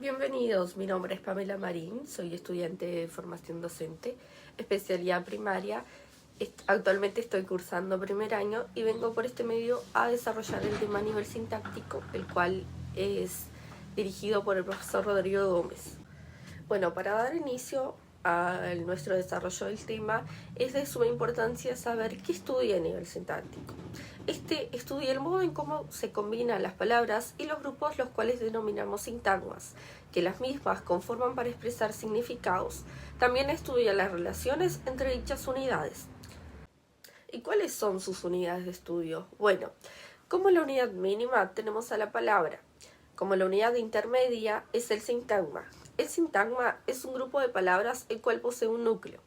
Bienvenidos, mi nombre es Pamela Marín, soy estudiante de formación docente, especialidad primaria. Actualmente estoy cursando primer año y vengo por este medio a desarrollar el tema a nivel sintáctico, el cual es dirigido por el profesor Rodrigo Gómez. Bueno, para dar inicio a nuestro desarrollo del tema, es de suma importancia saber qué estudia a nivel sintáctico. Este estudia el modo en cómo se combinan las palabras y los grupos, los cuales denominamos sintagmas, que las mismas conforman para expresar significados. También estudia las relaciones entre dichas unidades. ¿Y cuáles son sus unidades de estudio? Bueno, como la unidad mínima tenemos a la palabra. Como la unidad intermedia es el sintagma. El sintagma es un grupo de palabras el cual posee un núcleo.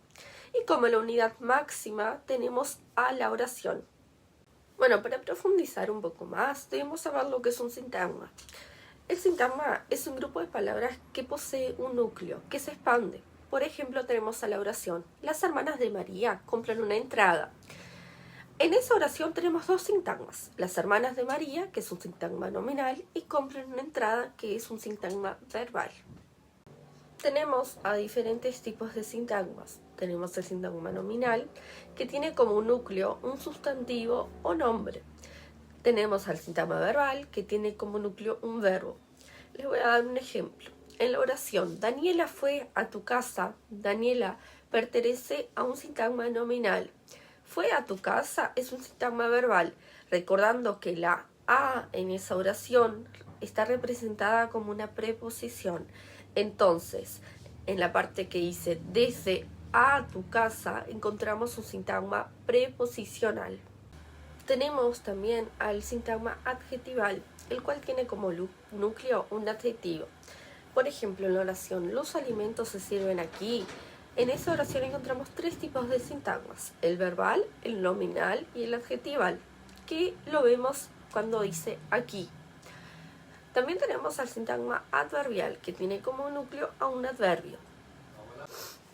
Y como la unidad máxima tenemos a la oración. Bueno, para profundizar un poco más, debemos saber lo que es un sintagma. El sintagma es un grupo de palabras que posee un núcleo, que se expande. Por ejemplo, tenemos a la oración. Las hermanas de María compran una entrada. En esa oración tenemos dos sintagmas. Las hermanas de María, que es un sintagma nominal, y compran una entrada, que es un sintagma verbal. Tenemos a diferentes tipos de sintagmas. Tenemos el sintagma nominal, que tiene como núcleo un sustantivo o nombre. Tenemos al sintagma verbal, que tiene como núcleo un verbo. Les voy a dar un ejemplo. En la oración, Daniela fue a tu casa, Daniela pertenece a un sintagma nominal. Fue a tu casa es un sintagma verbal, recordando que la a en esa oración está representada como una preposición. Entonces, en la parte que dice desde a tu casa, encontramos un sintagma preposicional. Tenemos también al sintagma adjetival, el cual tiene como núcleo un adjetivo. Por ejemplo, en la oración, los alimentos se sirven aquí. En esa oración encontramos tres tipos de sintagmas: el verbal, el nominal y el adjetival, que lo vemos cuando dice aquí. También tenemos al sintagma adverbial, que tiene como núcleo a un adverbio.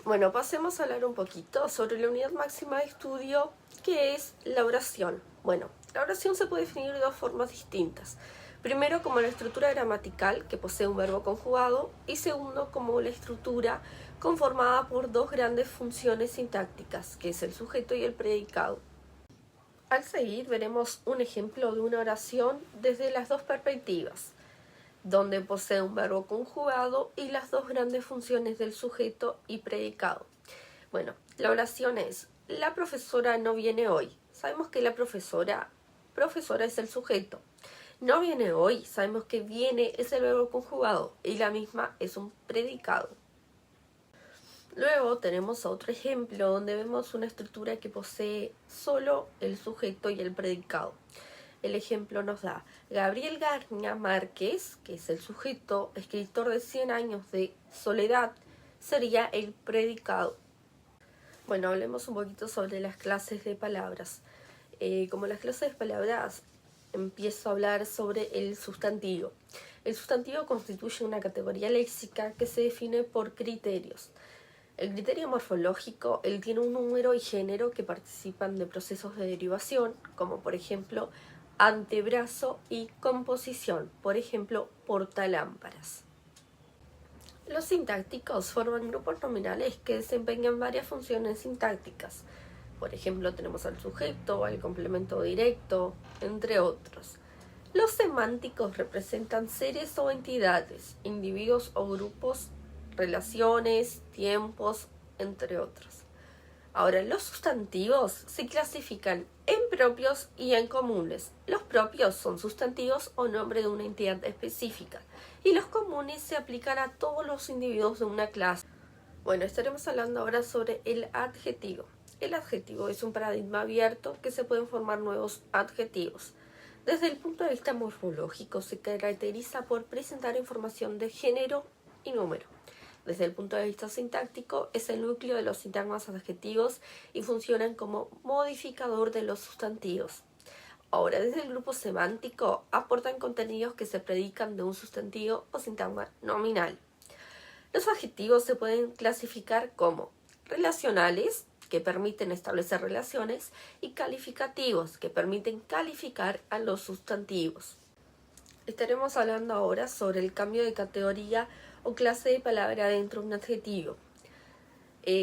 Bueno, pasemos a hablar un poquito sobre la unidad máxima de estudio, que es la oración. Bueno, la oración se puede definir de dos formas distintas. Primero, como la estructura gramatical, que posee un verbo conjugado, y segundo, como la estructura conformada por dos grandes funciones sintácticas, que es el sujeto y el predicado. Al seguir, veremos un ejemplo de una oración desde las dos perspectivas, donde posee un verbo conjugado y las dos grandes funciones del sujeto y predicado. Bueno, la oración es: la profesora no viene hoy. Sabemos que la profesora es el sujeto. No viene hoy, sabemos que viene es el verbo conjugado y la misma es un predicado. Luego tenemos otro ejemplo donde vemos una estructura que posee solo el sujeto y el predicado. El ejemplo nos da: Gabriel García Márquez, que es el sujeto, escritor de 100 años de soledad, sería el predicado. Bueno, hablemos un poquito sobre las clases de palabras. Como las clases de palabras, empiezo a hablar sobre el sustantivo. El sustantivo constituye una categoría léxica que se define por criterios. El criterio morfológico, él tiene un número y género que participan de procesos de derivación, como por ejemplo antebrazo y composición, por ejemplo portalámparas. Los sintácticos forman grupos nominales que desempeñan varias funciones sintácticas. Por ejemplo, tenemos al sujeto, al complemento directo, entre otros. Los semánticos representan seres o entidades, individuos o grupos, relaciones, tiempos, entre otros. Ahora, los sustantivos se clasifican en propios y en comunes. Los propios son sustantivos o nombre de una entidad específica, y los comunes se aplican a todos los individuos de una clase. Bueno, estaremos hablando ahora sobre el adjetivo. El adjetivo es un paradigma abierto que se pueden formar nuevos adjetivos. Desde el punto de vista morfológico, se caracteriza por presentar información de género y número. Desde el punto de vista sintáctico, es el núcleo de los sintagmas adjetivos y funcionan como modificador de los sustantivos. Ahora, desde el grupo semántico, aportan contenidos que se predican de un sustantivo o sintagma nominal. Los adjetivos se pueden clasificar como relacionales, que permiten establecer relaciones, y calificativos, que permiten calificar a los sustantivos. Estaremos hablando ahora sobre el cambio de categoría o clase de palabra dentro de un adjetivo.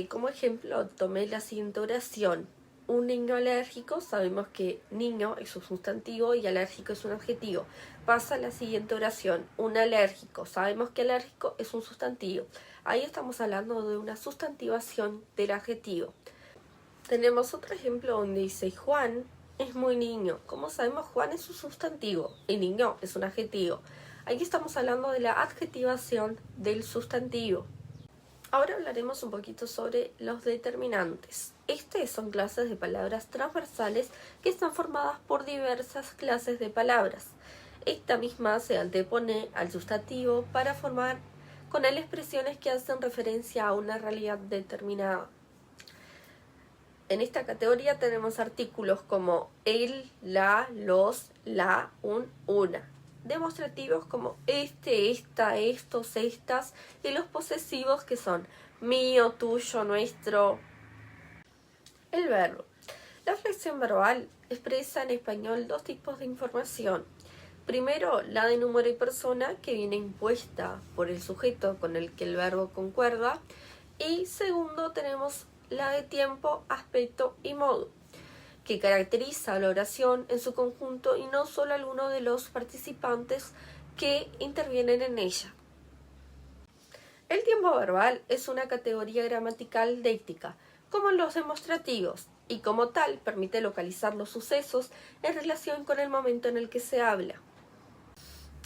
Como ejemplo, tomé la siguiente oración. Un niño alérgico, sabemos que niño es un sustantivo y alérgico es un adjetivo. Pasa a la siguiente oración. Un alérgico, sabemos que alérgico es un sustantivo. Ahí estamos hablando de una sustantivación del adjetivo. Tenemos otro ejemplo donde dice Juan es muy niño. Como sabemos, Juan es un sustantivo y niño es un adjetivo. Aquí estamos hablando de la adjetivación del sustantivo. Ahora hablaremos un poquito sobre los determinantes. Son clases de palabras transversales que están formadas por diversas clases de palabras. Esta misma se antepone al sustantivo para formar con él expresiones que hacen referencia a una realidad determinada. En esta categoría tenemos artículos como el, la, los, la, un, una. Demostrativos como este, esta, estos, estas, y los posesivos que son mío, tuyo, nuestro. El verbo. La flexión verbal expresa en español dos tipos de información. Primero, la de número y persona, que viene impuesta por el sujeto con el que el verbo concuerda. Y segundo, tenemos la de tiempo, aspecto y modo, que caracteriza a la oración en su conjunto y no solo a alguno de los participantes que intervienen en ella. El tiempo verbal es una categoría gramatical déctica, como los demostrativos, y como tal permite localizar los sucesos en relación con el momento en el que se habla.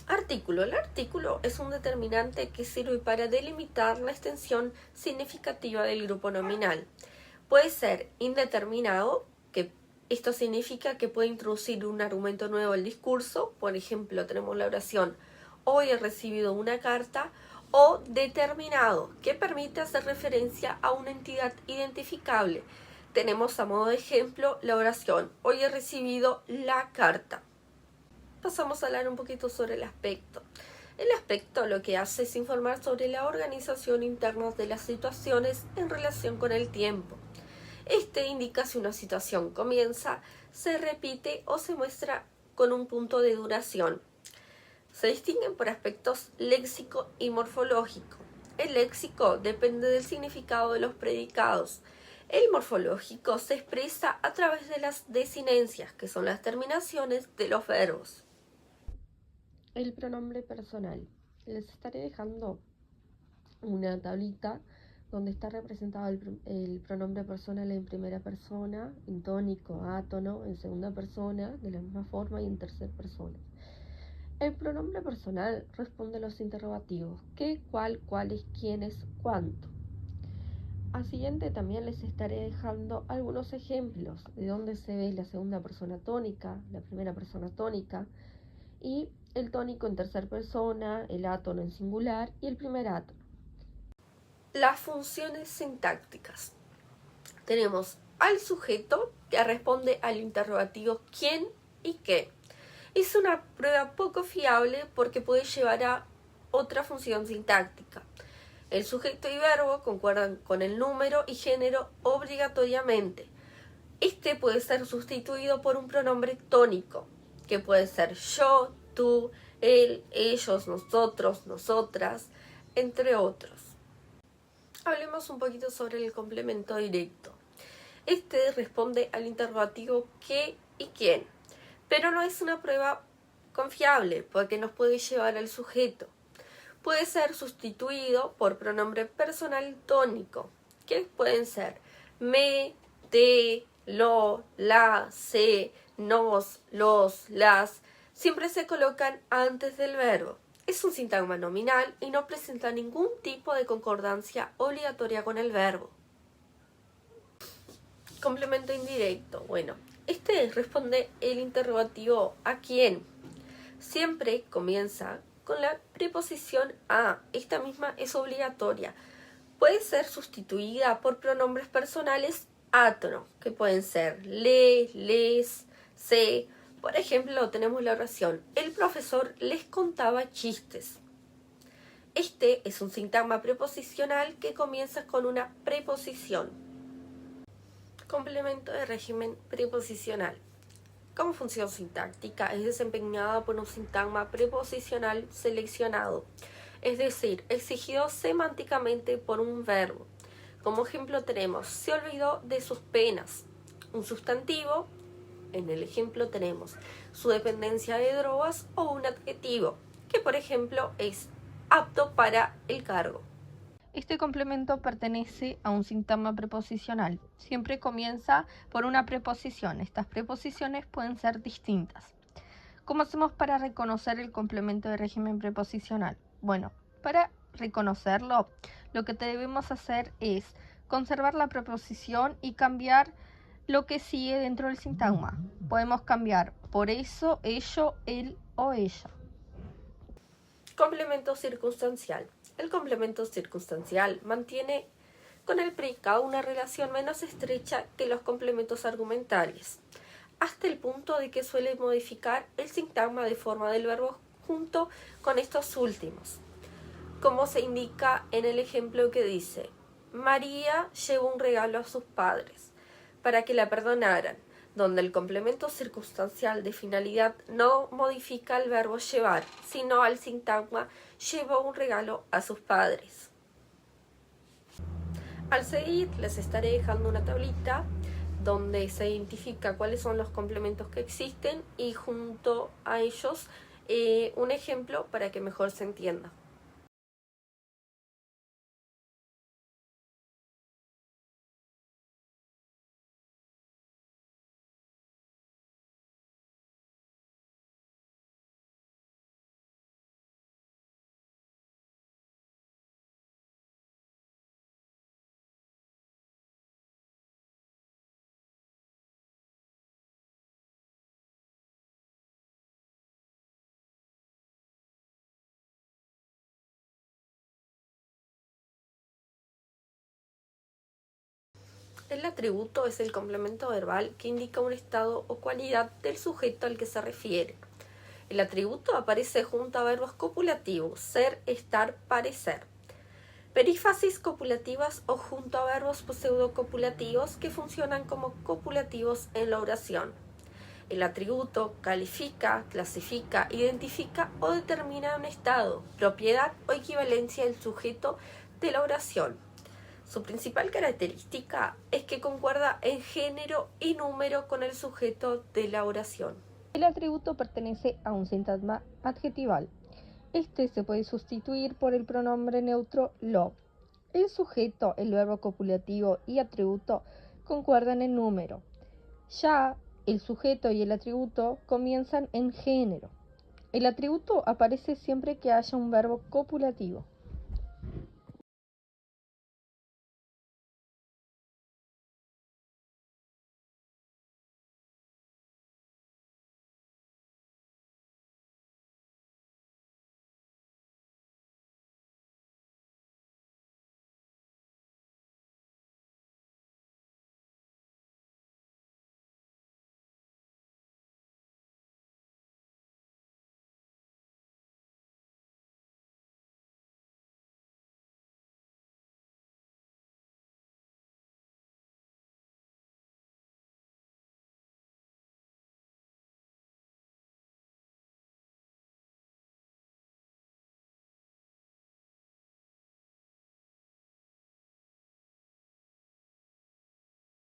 Artículo. El artículo es un determinante que sirve para delimitar la extensión significativa del grupo nominal. Puede ser indeterminado, que esto significa que puede introducir un argumento nuevo al discurso. Por ejemplo, tenemos la oración hoy he recibido una carta, o determinado, que permite hacer referencia a una entidad identificable. Tenemos a modo de ejemplo la oración hoy he recibido la carta. Pasamos a hablar un poquito sobre el aspecto. El aspecto lo que hace es informar sobre la organización interna de las situaciones en relación con el tiempo. Este indica si una situación comienza, se repite o se muestra con un punto de duración. Se distinguen por aspectos léxico y morfológico. El léxico depende del significado de los predicados. El morfológico se expresa a través de las desinencias, que son las terminaciones de los verbos. El pronombre personal. Les estaré dejando una tablita donde está representado el pronombre personal en primera persona, en tónico, átono, en segunda persona, de la misma forma, y en tercera persona. El pronombre personal responde a los interrogativos qué, cuál, cuáles, quiénes, cuánto. Al siguiente también les estaré dejando algunos ejemplos de donde se ve la segunda persona tónica, la primera persona tónica, y el tónico en tercera persona, el átono en singular y el primer átono. Las funciones sintácticas. Tenemos al sujeto, que responde al interrogativo quién y qué. Es una prueba poco fiable porque puede llevar a otra función sintáctica. El sujeto y verbo concuerdan con el número y género obligatoriamente. Este puede ser sustituido por un pronombre tónico, que puede ser yo, tú, él, ellos, nosotros, nosotras, entre otros. Hablemos un poquito sobre el complemento directo. Este responde al interrogativo qué y quién, pero no es una prueba confiable porque nos puede llevar al sujeto. Puede ser sustituido por pronombre personal tónico, que pueden ser me, te, lo, la, se, nos, los, las. Siempre se colocan antes del verbo. Es un sintagma nominal y no presenta ningún tipo de concordancia obligatoria con el verbo. Complemento indirecto. Bueno, responde el interrogativo ¿a quién? Siempre comienza con la preposición a. Esta misma es obligatoria. Puede ser sustituida por pronombres personales átono, que pueden ser le, les, se. Por ejemplo, tenemos la oración el profesor les contaba chistes. Este es un sintagma preposicional que comienza con una preposición. Complemento de régimen preposicional. Como función sintáctica es desempeñada por un sintagma preposicional seleccionado. es decir, exigido semánticamente por un verbo. Como ejemplo tenemos, se olvidó de sus penas. Un sustantivo, en el ejemplo tenemos su dependencia de drogas, o un adjetivo, que por ejemplo es apto para el cargo. Este complemento pertenece a un sintagma preposicional. Siempre comienza por una preposición. Estas preposiciones pueden ser distintas. ¿Cómo hacemos para reconocer el complemento de régimen preposicional? Bueno, para reconocerlo, lo que debemos hacer es conservar la preposición y cambiar lo que sigue dentro del sintagma. Podemos cambiar por eso, ello, él o ella. Complemento circunstancial. El complemento circunstancial mantiene con el predicado una relación menos estrecha que los complementos argumentales, hasta el punto de que suele modificar el sintagma de forma del verbo junto con estos últimos, como se indica en el ejemplo que dice: María llevó un regalo a sus padres para que la perdonaran, donde el complemento circunstancial de finalidad no modifica el verbo llevar, sino al sintagma llevó un regalo a sus padres. Al seguir les estaré dejando una tablita donde se identifica cuáles son los complementos que existen y junto a ellos un ejemplo para que mejor se entienda. El atributo es el complemento verbal que indica un estado o cualidad del sujeto al que se refiere. El atributo aparece junto a verbos copulativos, ser, estar, parecer. Perífasis copulativas o junto a verbos pseudocopulativos que funcionan como copulativos en la oración. El atributo califica, clasifica, identifica o determina un estado, propiedad o equivalencia del sujeto de la oración. Su principal característica es que concuerda en género y número con el sujeto de la oración. El atributo pertenece a un sintagma adjetival. Este se puede sustituir por el pronombre neutro lo. El sujeto, el verbo copulativo y atributo concuerdan en número. Ya el sujeto y el atributo comienzan en género. El atributo aparece siempre que haya un verbo copulativo.